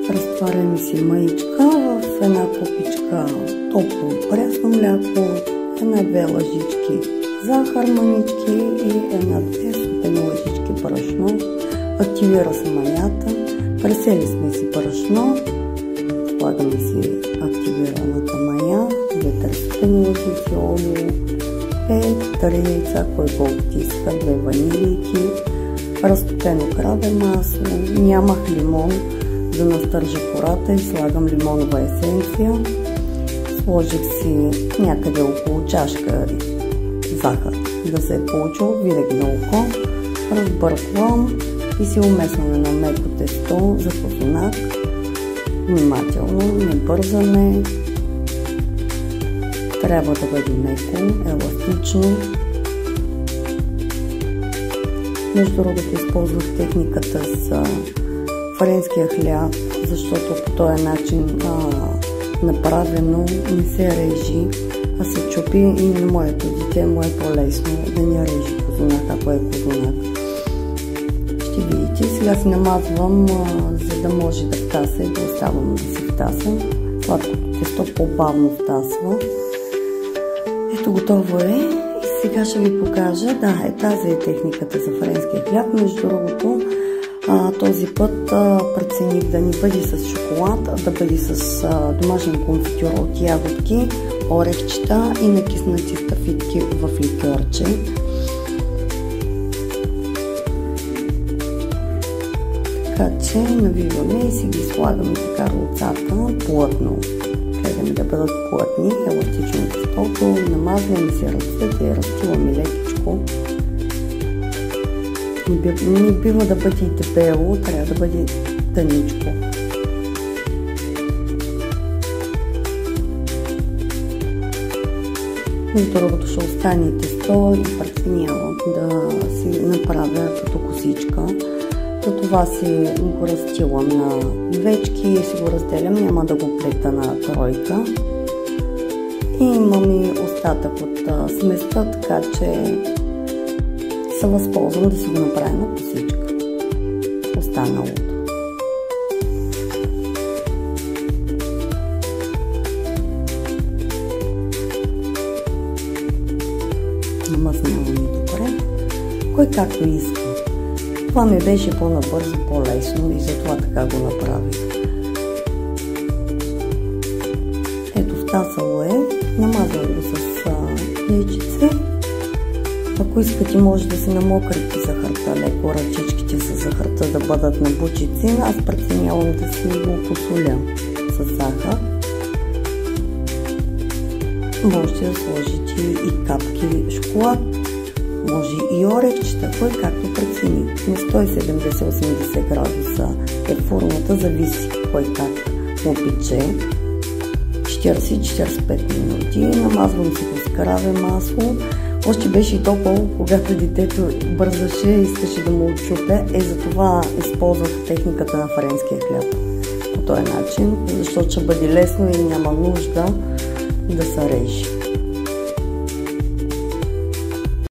Разтваряме си маичка в една купичка топло прясно мляко, една-две лъжички захар манички и една-две супени лъжички брашно. Активира се маята. Пресели сме си брашно. Слагаме си активираната мая, 2 супени лъжици олио, 3 яйца, кой колкото иска, 2 ванилийки, разтопено краве масло, нямах лимон да настържа кората и слагам лимонова есенция. Сложих си някъде около чашка захар да се е получил, винаги на око. Разбърквам и си умесваме на меко тесто за фусунак. Внимателно, не бързаме. Трябва да бъде меко, еластично. Между другото използвах техниката с френския хляб, защото по този начин направено не се режи, а се чупи и на моето дете му е по-лесно да не режи козунак, ако е козунак. Ще видите, сега си намазвам, за да може да втаса и да оставам да си втаса. Сладкото тесто по-бавно втасва. Ето, готово е. И сега ще ви покажа. Да, тази е техниката за френския хляб. Между другото, този път прецених да не бъде с шоколад, а да бъде с домашен конфитюр от ягодки, орехчета и накиснати стафитки в ликьорче. Така че навиваме и си ги слагаме така ролцата плътно. Гледаме да бъдат плътни, еластично тестото, намазваме си ръцете и разтиваме лекичко. Не бива да бъде и дебело, трябва да бъде тъничко. Между другото ще остане тесто и преценявам да си направя като косичка. Затова си го разтилам на двечки и си го разделям, няма да го плета на тройка. И имам и остатък от сместа, така че се възползвам да си го направя на косичка. Останалото. Намазняваме добре. Кой както иска. Това ми беше по-набързо, по-лесно и затова така го направих. Ето, втасало е. Намазвам го с яйчице. Ако искате, може да се намокрите захарта леко, ръчичките с захарта да бъдат на бучици. Аз преценявам да си го посоля с захар. Можете да сложите и капки шоколад, може и орехчета, кой както прецени. На 170-80 градуса е фурната, зависи кой как опече. 40-45 минути. Намазвам си го с краве масло. Още беше и топло, когато детето бързаше и искаше да му отчупе. Затова използвах техниката на френския хляб по този начин, защото ще бъде лесно и няма нужда да се режи.